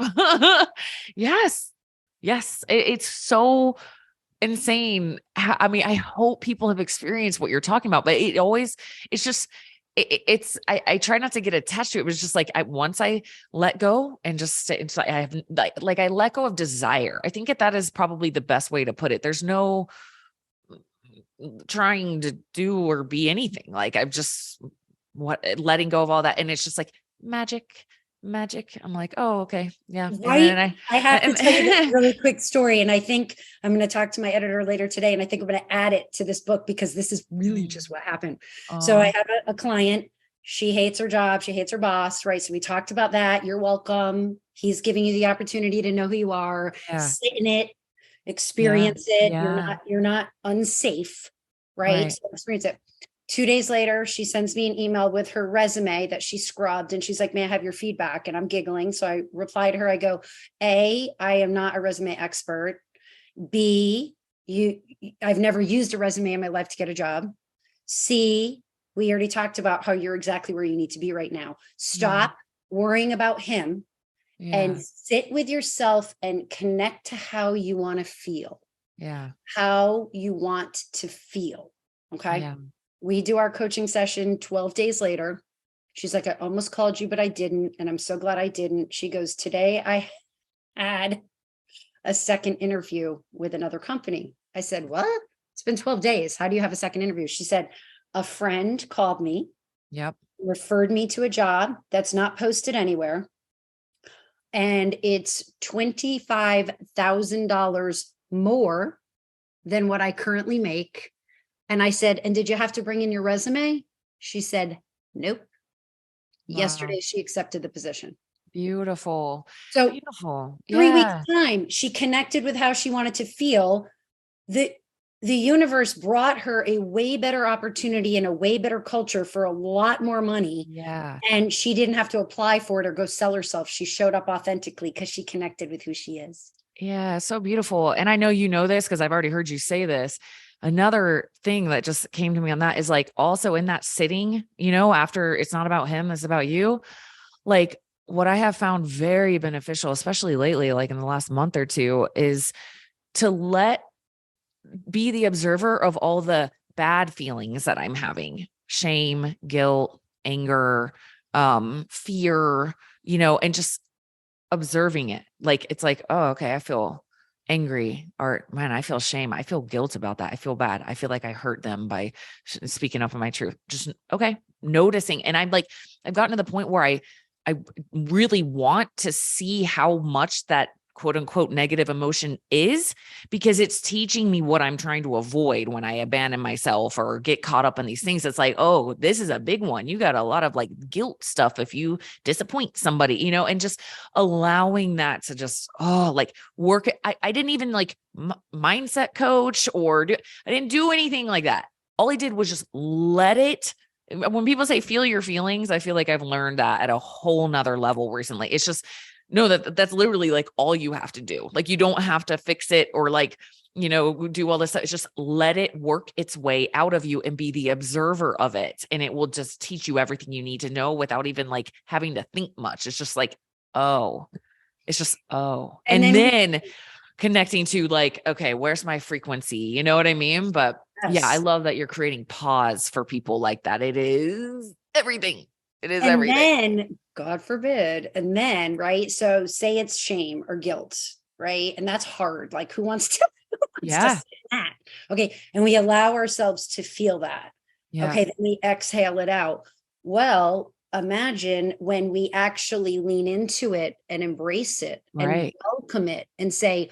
A: Yes. It's so insane. I mean, I hope people have experienced what you're talking about, but it's just, I try not to get attached to it. It was just like, once I let go and just stay, it's like, I have I let go of desire. I think that is probably the best way to put it. There's no trying to do or be anything. Like I'm just letting go of all that. And it's just like magic. I'm like, oh, okay. Yeah.
B: Right. I have to tell you this really quick story. And I think I'm going to talk to my editor later today. And I think I'm going to add it to this book, because this is really just what happened. So I have a client. She hates her job. She hates her boss. Right. So we talked about that. You're welcome. He's giving you the opportunity to know who you are, sit in it, experience it. You're not unsafe. Right. So experience it. 2 days later, she sends me an email with her resume that she scrubbed, and she's like, may I have your feedback? And I'm giggling. So I reply to her. I go, A, I am not a resume expert. B, I've never used a resume in my life to get a job. C, we already talked about how you're exactly where you need to be right now. Stop worrying about him and sit with yourself and connect to how you want to feel. Yeah. How you want to feel. Okay. Yeah. We do our coaching session 12 days later. She's like, I almost called you, but I didn't. And I'm so glad I didn't. She goes, today I had a second interview with another company. I said, what? It's been 12 days. How do you have a second interview? She said, a friend called me,
A: Yep.
B: referred me to a job that's not posted anywhere. And it's $25,000 more than what I currently make. And I said, and did you have to bring in your resume? She said, nope.
A: Wow.
B: Yesterday, she accepted the position.
A: Beautiful.
B: So
A: Beautiful.
B: 3 weeks
A: Yeah.
B: time, she connected with how she wanted to feel. The universe brought her a way better opportunity and a way better culture for a lot more money.
A: Yeah.
B: And she didn't have to apply for it or go sell herself. She showed up authentically because she connected with who she is.
A: Yeah. So beautiful. And I know you know this because I've already heard you say this. Another thing that just came to me on that is like also in that sitting, after it's not about him, it's about you. Like what I have found very beneficial, especially lately, like in the last month or two, is to be the observer of all the bad feelings that I'm having, shame, guilt, anger, fear, and just observing it. Like, it's like, oh, okay, I feel angry, or man, I feel shame. I feel guilt about that. I feel bad. I feel like I hurt them by speaking up in my truth. Just, okay, noticing. And I've gotten to the point where I really want to see how much that quote unquote negative emotion is, because it's teaching me what I'm trying to avoid when I abandon myself or get caught up in these things. It's like, oh, this is a big one. You got a lot of like guilt stuff if you disappoint somebody, and just allowing that to just, like work. I didn't even like mindset coach I didn't do anything like that. All I did was just let it. When people say feel your feelings, I feel like I've learned that at a whole nother level recently. It's just, no, that's literally like all you have to do. Like, you don't have to fix it or like, do all this stuff. It's just let it work its way out of you and be the observer of it. And it will just teach you everything you need to know without even like having to think much. It's just like, it's just, and then connecting to like, okay, where's my frequency? You know what I mean? But yeah, I love that you're creating pause for people like that. It is everything. It is everything.
B: Then, God forbid, and then, right? So say it's shame or guilt, right? And that's hard. Like, who wants to say that? Okay. And we allow ourselves to feel that. Yeah. Okay. Then we exhale it out. Well, imagine when we actually lean into it and embrace it and welcome it and say,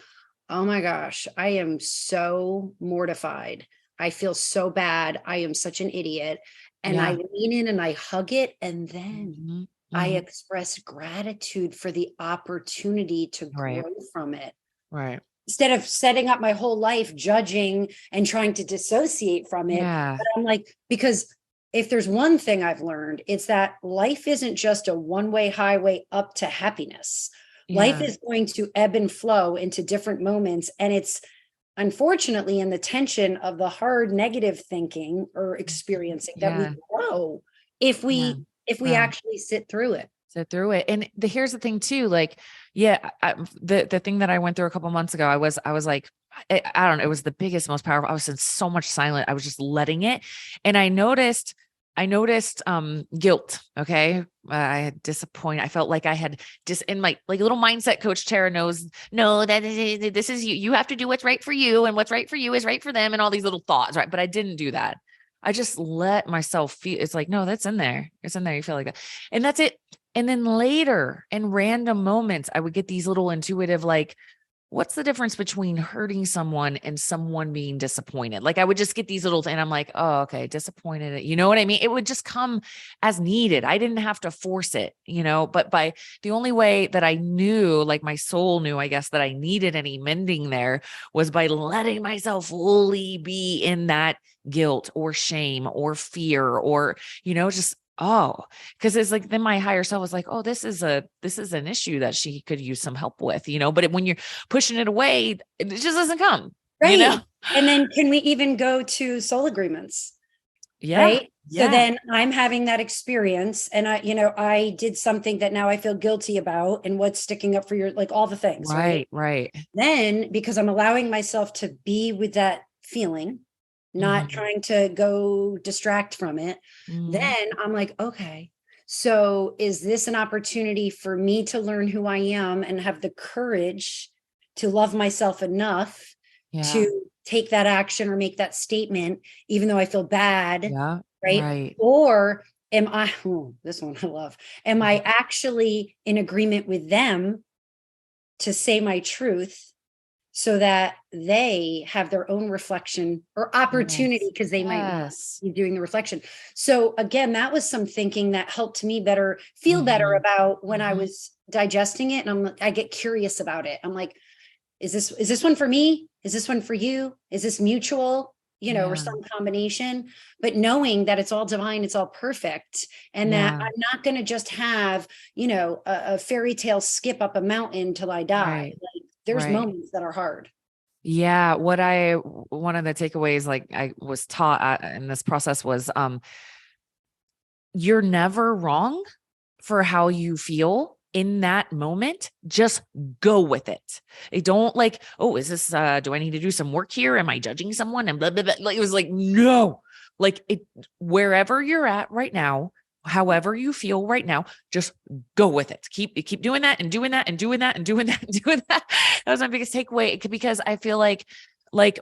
B: oh my gosh, I am so mortified. I feel so bad. I am such an idiot. And I lean in and I hug it. And then I express gratitude for the opportunity to grow from it.
A: Right.
B: Instead of setting up my whole life judging and trying to dissociate from it. But I'm like, because if there's one thing I've learned, it's that life isn't just a one-way highway up to happiness. Life is going to ebb and flow into different moments. And it's unfortunately in the tension of the hard negative thinking or experiencing that we grow if we actually sit through it.
A: And here's the thing too, like, the thing that I went through a couple months ago, I was like, I don't know, it was the biggest, most powerful. I was in so much silence. I was just letting it. And I noticed guilt. Okay. I had disappointed. I felt like I had in my like little mindset coach Tara knows, no, this is you have to do what's right for you. And what's right for you is right for them. And all these little thoughts. Right. But I didn't do that. I just let myself feel. It's like, no, that's in there. It's in there. You feel like that. And that's it. And then later in random moments, I would get these little intuitive, like, what's the difference between hurting someone and someone being disappointed? Like, I would just get these little, and I'm like, oh, okay, disappointed. You know what I mean? It would just come as needed. I didn't have to force it, but by the only way that I knew, like my soul knew, I guess, that I needed any mending there was by letting myself fully be in that guilt or shame or fear or, just, because it's like, then my higher self was like, oh, this is an issue that she could use some help with, but when you're pushing it away, it just doesn't come.
B: Right. And then can we even go to soul agreements?
A: Yeah.
B: Right. Yeah. So then I'm having that experience and I did something that now I feel guilty about, and what's sticking up for your, like all the things.
A: Right. Right.
B: Then, because I'm allowing myself to be with that feeling, not trying to go distract from it. Then I'm like, okay, So is this an opportunity for me to learn who I am and have the courage to love myself enough to take that action or make that statement, even though I feel bad,
A: Yeah.
B: right?
A: Right.
B: Or am I, this one I love, am I actually in agreement with them to say my truth so that they have their own reflection or opportunity, because they might not be doing the reflection. So again, that was some thinking that helped me feel better about when I was digesting it. And I get curious about it. I'm like, is this one for me? Is this one for you? Is this mutual? Or some combination, but knowing that it's all divine, it's all perfect, and that I'm not going to just have, a fairy tale skip up a mountain till I die. Like, there's moments that are hard.
A: Yeah. One of the takeaways, like I was taught in this process was, you're never wrong for how you feel in that moment. Just go with it. They don't like, oh, is this, do I need to do some work here? Am I judging someone? And blah, blah, blah. Like, it was like, no, like wherever you're at right now, however you feel right now, just go with it. Keep doing that and doing that and doing that and doing that and doing that. That was my biggest takeaway, because I feel like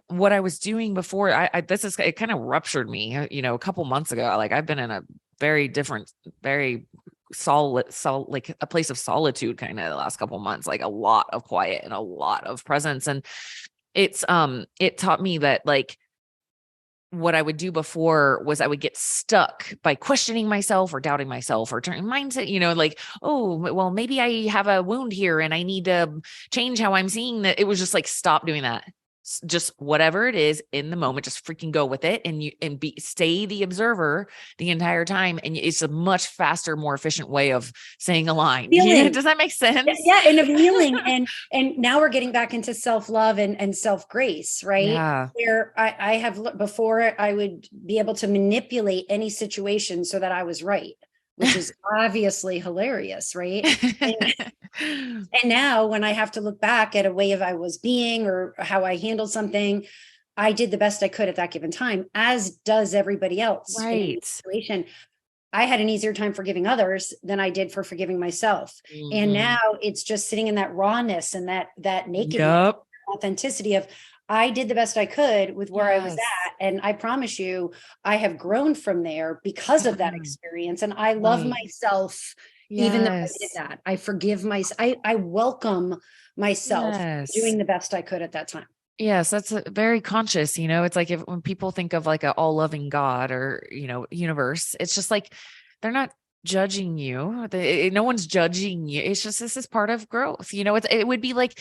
A: what I was doing before, it kind of ruptured me, a couple months ago. Like, I've been in a very different, very solid, like a place of solitude kind of the last couple months, like a lot of quiet and a lot of presence. And it taught me that, like, what I would do before was I would get stuck by questioning myself or doubting myself or turning mindset, like, oh, well, maybe I have a wound here and I need to change how I'm seeing that. It was just like, stop doing that. Just whatever it is in the moment, just freaking go with it, and stay the observer the entire time. And it's a much faster, more efficient way of saying a line. Does that make sense?
B: Yeah. And of healing. And now we're getting back into self-love and self-grace, right?
A: Yeah.
B: Where I have before, I would be able to manipulate any situation so that I was right, which is obviously hilarious, right? And now when I have to look back at a way of I was being or how I handled something, I did the best I could at that given time, as does everybody else.
A: Right.
B: In a situation. I had an easier time forgiving others than I did for forgiving myself. And now it's just sitting in that rawness and that nakedness, authenticity of, I did the best I could with where I was at. And I promise you, I have grown from there because of that experience. And I love myself. Even though I did that, I forgive myself. I welcome myself doing the best I could at that time.
A: Yes, that's very conscious. It's like when people think of like a all loving God or, universe, it's just like, they're not judging you. No one's judging you. It's just, this is part of growth. It would be like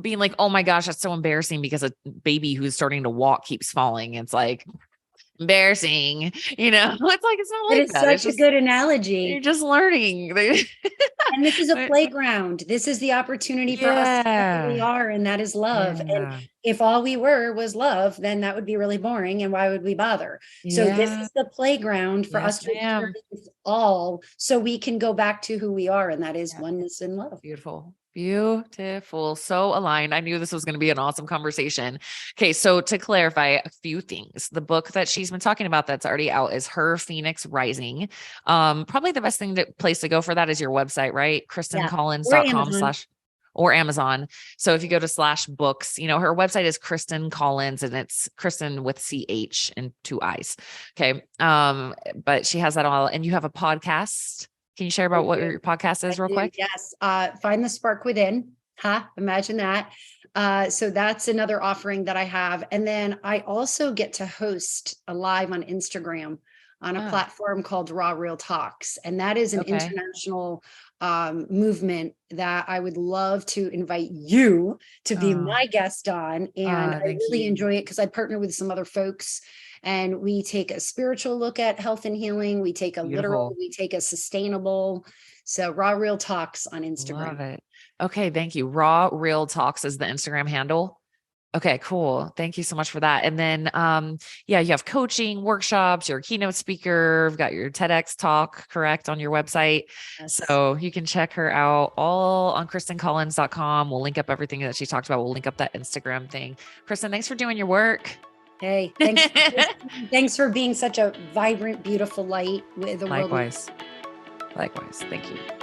A: being like, oh my gosh, that's so embarrassing because a baby who's starting to walk keeps falling. It's like, embarrassing, it's like, it's not like
B: it's that. Such a good analogy.
A: You're just learning.
B: And this is a playground. This is the opportunity for us to be who we are, and that is love. And if all we were was love, then that would be really boring, and why would we bother? So this is the playground for us to experience all, so we can go back to who we are, and that is oneness and love.
A: Beautiful. So aligned. I knew this was going to be an awesome conversation. Okay. So to clarify a few things, the book that she's been talking about that's already out is Her Phoenix Rising. Probably the best place to go for that is your website, right? KristinCollins.com/ or Amazon. So if you go to /books, her website is Christin Collins, and it's Christin with CH and 2 I's. Okay. But she has that all, and you have a podcast. Can you share about what your podcast is real quick?
B: Yes. Find the Spark Within. Imagine that. So that's another offering that I have. And then I also get to host a live on Instagram on a platform called Raw Real Talks. And that is an international movement that I would love to invite you to be my guest on. And I really enjoy it because I partner with some other folks. And we take a spiritual look at health and healing. We take a literal, we take a sustainable. So Raw Real Talks on Instagram.
A: Love it. Okay. Thank you. Raw Real Talks is the Instagram handle. Okay, cool. Thank you so much for that. And then, you have coaching, workshops, you're a keynote speaker, you've got your TEDx talk, correct, on your website. Yes. So you can check her out all on KristinCollins.com. We'll link up everything that she talked about. We'll link up that Instagram thing. Kristin, thanks for doing your work.
B: Hey, thanks for being such a vibrant, beautiful light with the world.
A: Likewise. Likewise. Thank you.